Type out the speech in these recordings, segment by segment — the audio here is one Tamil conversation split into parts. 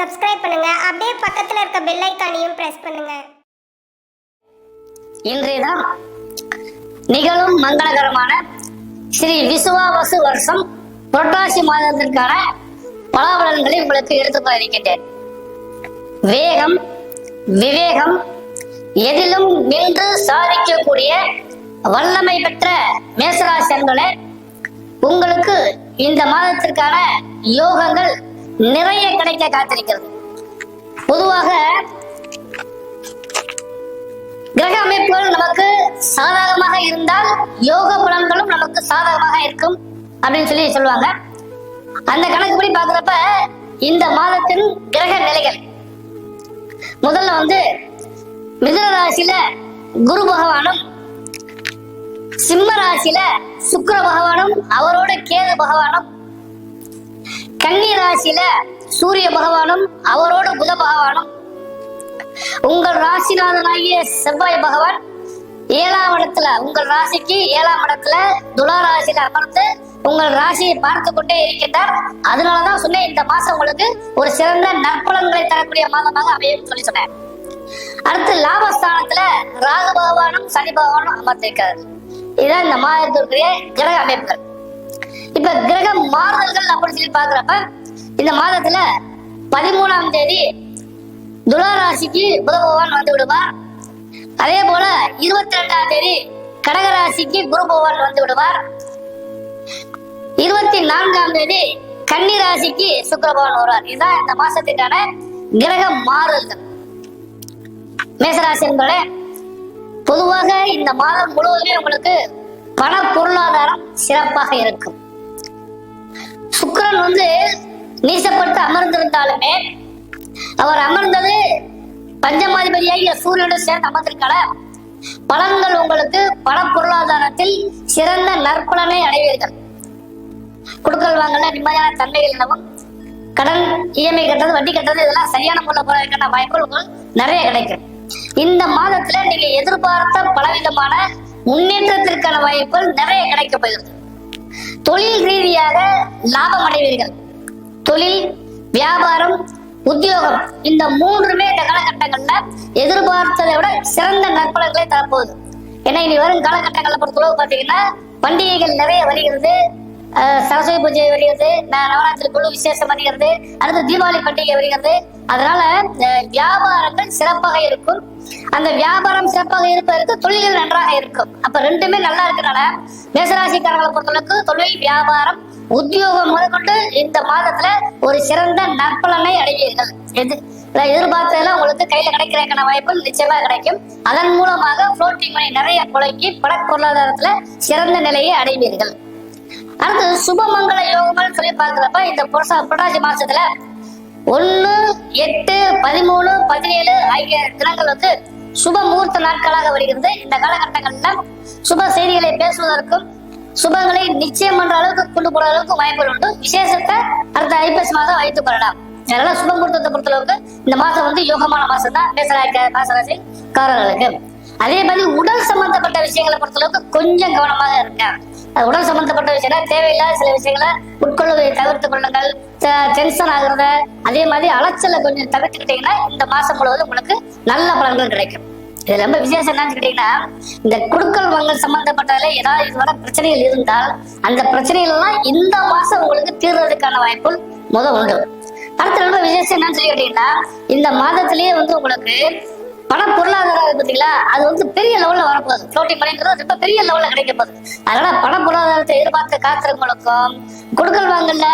சப்ஸ்கிரைப் பண்ணுங்க. அப்படியே பக்கத்துல இருக்க பெல் ஐகானையும் பிரஸ் பண்ணுங்க. இன்றைய தினம் நிகழும் மங்களகரமான ஸ்ரீ விசுவாவசு வருஷம் புரட்டாசி மாதத்திற்கான பலாபலன்களை உங்களுக்கு எடுத்துக் இருக்கின்றேன். வேகம், விவேகம், எதிலும் நின்று சாதிக்கக்கூடிய வல்லமை பெற்ற மேசராசி அன்பர்களே, உங்களுக்கு இந்த மாதத்திற்கான யோகங்கள் நிறைய கிடைக்க காத்திருக்கிறது. பொதுவாக கிரக அமைப்புகள் நமக்கு சாதகமாக இருந்தால் யோக பலன்களும் நமக்கு சாதகமாக இருக்கும் அப்படின்னு சொல்லுவாங்க. அந்த கணக்குப்படி பாக்குறப்ப இந்த மாதத்தின் கிரக நிலைகள் முதல்ல மிதுன ராசியில குரு பகவானும், சிம்ம ராசியில சுக்கிர பகவானும் அவரோட கேது பகவானும், கன்னி ராசியில சூரிய பகவானும் அவரோட புத பகவானும், உங்கள் ராசிநாதனாகிய செவ்வாய் பகவான் 7ஆம் இடத்துல உங்கள் ராசிக்கு 7ஆம் இடத்துல துலா ராசியில அமர்ந்து உங்கள் ராசியை பார்த்து கொண்டே இருக்கின்றார். அதனாலதான் சொன்னேன், இந்த மாசம் உங்களுக்கு ஒரு சிறந்த நற்பலன்களை தரக்கூடிய மாதமாக அமையும் சொன்னேன். அடுத்து லாபஸ்தானத்துல ராகு பகவானும் சனி பகவானும் அமர்ந்திருக்கிறார். இதுதான் இந்த மாதத்திற்குரிய கிரக அமைப்புகள். இப்ப கிரக மாறுதல்கள் அப்படின்னு சொல்லி பாக்குறப்ப இந்த மாதத்துல 13ஆம் தேதி துலா ராசிக்கு புத பகவான் வந்து விடுவார். அதே போல 22ஆம் தேதி கடக ராசிக்கு குரு பகவான் வந்து விடுவார். 24ஆம் தேதி கன்னி ராசிக்கு சுக்கிர பகவான் வருவார். இதுதான் இந்த மாசத்துக்கான கிரக மாறுதல்கள். மேசராசி என்பதே பொதுவாக இந்த மாதம் முழுவதுமே உங்களுக்கு பண பொருளாதாரம் சிறப்பாக இருக்கும். சுக்கிரன் நீசப்பட்டு அமர்ந்திருந்தாலுமே அவர் அமர்ந்தது பஞ்சமாதிபதியாகிய சூரியனுடன் சேர்ந்து அமர்ந்திருக்கால பலன்கள் உங்களுக்கு பண பொருளாதாரத்தில் சிறந்த நற்பலனை அடைவீர்கள். கொடுக்கல் வாங்கல நிம்மதியான தன்மைகள் எனவும் கடன் இஎம்ஐ கட்டுறது, வட்டி கட்டுறது இதெல்லாம் சரியான முறையில் போறதுக்கான வாய்ப்புகள் உங்களுக்கு நிறைய கிடைக்கும். இந்த மாதத்துல நீங்க எதிர்பார்த்த பலவிதமான முன்னேற்றத்திற்கான வாய்ப்புகள் நிறைய கிடைக்க போகிறது. தொழில் ரீதியாக லாபம் அடைவீர்கள். தொழில், வியாபாரம், உத்தியோகம் இந்த மூன்றுமே இந்த காலகட்டங்கள்ல எதிர்பார்த்ததை விட சிறந்த நற்பலன்களை தரப்போகுது. ஏன்னா இனி வரும் காலகட்டங்களை பொறுத்தளவு பாத்தீங்கன்னா பண்டிகைகள் நிறைய வருகிறது. சரஸ்வதி பூஜை வருகிறது, நவராத்திரி குழு விசேஷம் வருகிறது, அடுத்து தீபாவளி பண்டிகை வருகிறது. அதனால வியாபாரங்கள் சிறப்பாக இருக்கும். அந்த வியாபாரம் சிறப்பாக இருப்பதற்கு தொழில்கள் நன்றாக இருக்கும். அப்ப ரெண்டுமே நல்லா இருக்கிறனால மேசராசிக்காரர்களை பொறுத்தளவுக்கு தொழில், வியாபாரம், உத்தியோகம் முதற்கொண்டு இந்த மாதத்துல ஒரு சிறந்த நற்பலனை அடைவீர்கள். எதிர்பார்த்ததெல்லாம் உங்களுக்கு கையில கிடைக்கிறதுக்கான வாய்ப்புகள் நிச்சயமா கிடைக்கும். அதன் மூலமாக புளோட்டிங் மணி நிறைய புழங்கி பண பொருளாதாரத்துல சிறந்த நிலையை அடைவீர்கள். அடுத்து சுபமங்கள யோகங்கள் சொல்லி பார்க்கிறப்ப இந்த புரட்டாசி மாசத்துல 1, 8, 13, 17 ஆகிய தினங்கள் சுப முகூர்த்த நாட்களாக வருகிறது. இந்த காலகட்டங்கள்ல சுப செய்திகளை பேசுவதற்கும் சுபங்களை நிச்சயம் பண்ற அளவுக்கு கொண்டு போற அளவுக்கு வாய்ப்புகள் உண்டு. விசேஷத்தை அடுத்த ஐப்பசி மாதம் வைத்துக் கொள்ளலாம். அதனால சுப முகூர்த்தத்தை பொறுத்தளவுக்கு இந்த மாசம் யோகமான மாசம் தான் மேசராசிக்காரர்களுக்கு. அதே மாதிரி உடல் சம்பந்தப்பட்ட விஷயங்களை பொறுத்தளவுக்கு கொஞ்சம் கவனமாக இருக்க. உடல் சம்பந்தப்பட்ட விஷயம் தேவையில்லாத சில விஷயங்களை உட்கொள்வதை தவிர்த்து கொள்ளுங்கள். டென்ஷன் ஆகுறத அதே மாதிரி அலைச்சலை கொஞ்சம் தவிர்த்துக்கிட்டீங்கன்னா இந்த மாசம் முழுவதும் உங்களுக்கு நல்ல பலன்கள் கிடைக்கும். இது ரொம்ப விசேஷம் என்னன்னு கேட்டீங்கன்னா, இந்த குடுக்கல் வாங்கல் சம்பந்தப்பட்டதுல ஏதாவது இதுவரை பிரச்சனைகள் இருந்தால் அந்த பிரச்சனைகள் எல்லாம் இந்த மாசம் உங்களுக்கு தீர்றதுக்கான வாய்ப்புகள் உண்டு. அடுத்த ரொம்ப விசேஷம் என்னன்னு சொல்லி கேட்டீங்கன்னா, இந்த மாதத்திலேயே உங்களுக்கு பண பொருளாதாரம் பார்த்தீங்களா, அது பெரிய லெவல்ல வரப்போகுது. ஃப்ளோட்டிங் மணின்றது ரொம்ப பெரிய லெவல்ல கிடைக்க போகுது. அதனால பண பொருளாதாரத்தை எதிர்பார்த்து காத்திருங்களுக்கும் கொடுக்கல் வாங்கல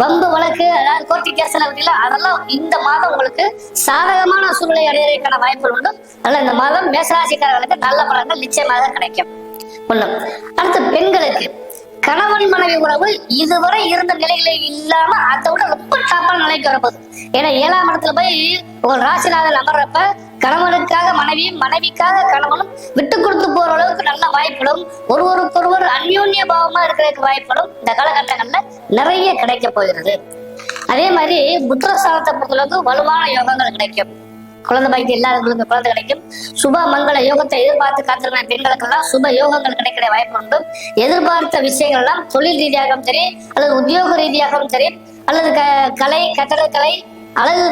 வம்பு வழக்கு, அதாவது கோர்ட்டு கேஸ் எல்லாம் அதெல்லாம் இந்த மாதம் உங்களுக்கு சாதகமான சூழ்நிலை அடையிறதுக்கான வாய்ப்புகள் உண்டு. அதனால இந்த மாதம் மேசராசிக்காரர்களுக்கு நல்ல பலன்கள் நிச்சயமாக கிடைக்கும். ஒண்ணு. அடுத்து பெண்களுக்கு கணவன் மனைவி உறவு இதுவரை இருந்த நிலைகளை இல்லாம அதை விட ரொம்ப டாப்பான நிலைக்கு வரப்போகுது. ஏன்னா 7ஆம் இடத்துல போய் ஒரு ராசிநாதன் அமர்றப்ப கணவனுக்காக மனைவியும், மனைவிக்காக கணவனும் விட்டு கொடுத்து போற அளவுக்கு நல்ல வாய்ப்புகளும் ஒருவருக்கொருவர் அந்யோன்ய பாவமா இருக்கிறதுக்கு வாய்ப்புகளும் இந்த காலகட்டங்கள்ல நிறைய கிடைக்க போகிறது. அதே மாதிரி புத்திரஸ்தானத்தை பொறுத்தளவுக்கு வலுவான யோகங்கள் கிடைக்கும். குழந்தை பாக்கியம் இல்லாதவங்களுக்கு குழந்தை கிடைக்கும். சுப மங்கள யோகத்தை எதிர்பார்த்து காத்திருக்கிற பெண்களுக்கெல்லாம் சுப யோகங்கள் கிடைக்கிற வாய்ப்பு உண்டு. எதிர்பார்த்த விஷயங்கள் எல்லாம் தொழில் ரீதியாகவும் சரி, அல்லது உத்தியோக ரீதியாகவும் சரி, அல்லது கலை, கட்டடக்கலை, அழகு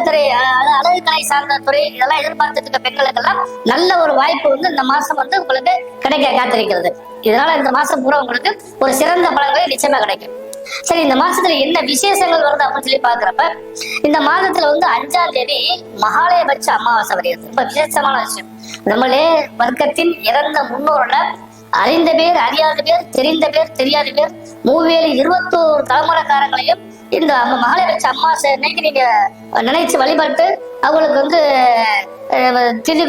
கலை சார்ந்த துறை இதெல்லாம் எதிர்பார்த்துட்டு இருக்க பெண்களுக்கெல்லாம் நல்ல ஒரு வாய்ப்பு வந்து இந்த மாசம் வந்து உங்களுக்கு கிடைக்க காத்திருக்கிறது. இதனால இந்த மாசம் பூரா உங்களுக்கு ஒரு சிறந்த பலன்களை நிச்சயமா கிடைக்கும். சரி, இந்த மாசத்துல என்ன விசேஷங்கள் வருது அப்படின்னு சொல்லி பாக்குறப்ப, இந்த மாதத்துல வந்து 5ஆம் தேதி மகாலயபட்ச அமாவாசை வருகிறது. ரொம்ப விசேஷமான விஷயம். நம்மளே வர்க்கத்தின் இறந்த முன்னோர்கள அறிந்த பேர், அறியாத பேர், தெரிந்த பேர், தெரியாத பேர், 21 தலைமுறைக்காரங்களையும் இந்த மகாலயபட்ச அமாவாசை அன்னைக்கு நீங்க நினைச்சு வழிபட்டு அவங்களுக்கு வந்து திதி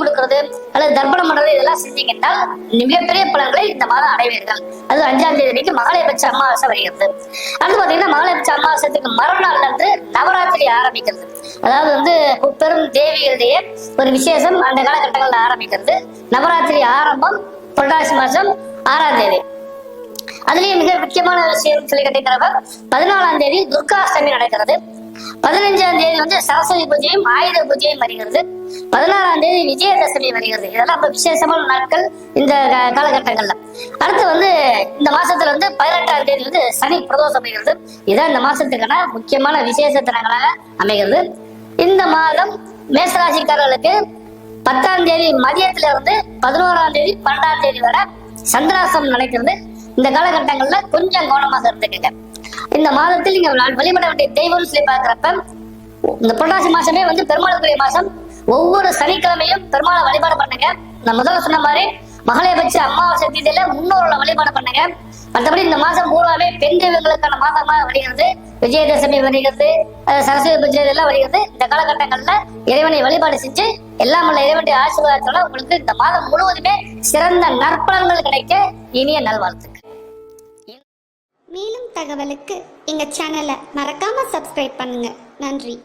கொடுக்கறது அல்லது தர்ப்பணம் பண்றது இதெல்லாம் செஞ்சீங்கன்னா மிகப்பெரிய பலன்களை இந்த மாதம் அடைவீர்கள். அது 5ஆம் தேதி அன்னைக்கு மகாலயபட்ச அமாவாசை வருகிறது. அடுத்து பாத்தீங்கன்னா மகாலயபட்ச அமாவாசைக்கு மறுநாள் வந்து நவராத்திரி ஆரம்பிக்கிறது. அதாவது வந்து பெரும் தேவிகளுடைய ஒரு விசேஷம் அந்த காலகட்டங்கள்ல ஆரம்பிக்கிறது. நவராத்திரி ஆரம்பம் புரட்டாசி மாசம் 6ஆம் தேதி. அதுலயும் மிக முக்கியமான விஷயம் சொல்லி கேட்டீங்கிறப்ப 14ஆம் தேதி துர்காஷ்டமி நடக்கிறது. 15ஆம் தேதி வந்து சரஸ்வதி பூஜையும் ஆயுத பூஜையும் வருகிறது. 16ஆம் தேதி விஜயதசமி வருகிறது. இதெல்லாம் இப்ப விசேஷமான நாட்கள் இந்த காலகட்டங்கள்ல. அடுத்து வந்து இந்த மாசத்துல வந்து 18ஆம் தேதி வந்து சனி பிரதோஷம் அமைகிறது. இதான் இந்த மாசத்துக்கான முக்கியமான விசேஷ தினங்களாக அமைகிறது. இந்த மாதம் மேசராசிக்காரர்களுக்கு 10ஆம் தேதி மதியத்துல இருந்து 11ஆம் தேதி 12ஆம் தேதி வரை சந்திராசம் நடக்கிறது. இந்த காலகட்டங்கள்ல கொஞ்சம் கவனமாக இருந்துக்குங்க. இந்த மாதத்தில் நீங்க வழிபட வேண்டிய தெய்வம் சொல்லி பார்க்கிறப்ப, இந்த புரட்டாசி மாசமே வந்து பெருமாளுக்குரிய மாசம். ஒவ்வொரு சனிக்கிழமையும் பெருமாளை வழிபாடு பண்ணுங்க. நான் முதல்ல சொன்ன மாதிரி மகாலயபட்ச அமாவாசை தீதியில முன்னோர்களை வழிபாடு பண்ணுங்க. மற்றபடி இந்த மாசம் பூராவே பெண் தெய்வங்களுக்கான மாதமாக வருகிறது. விஜயதசமி வருகிறது, சரஸ்வதி பூஜை இதெல்லாம் வருகிறது. இந்த காலகட்டங்கள்ல இறைவனை வழிபாடு செஞ்சு எல்லாம் உள்ள இறைவனுடைய ஆசீர்வாதத்தோட உங்களுக்கு இந்த மாதம் முழுவதுமே சிறந்த நற்பலன்கள் கிடைக்க இனிய நல்வாழ்த்துக்கள். மேலும் தகவலுக்கு எங்கள் சேனலை மறக்காமல் சப்ஸ்கிரைப் பண்ணுங்கள். நன்றி.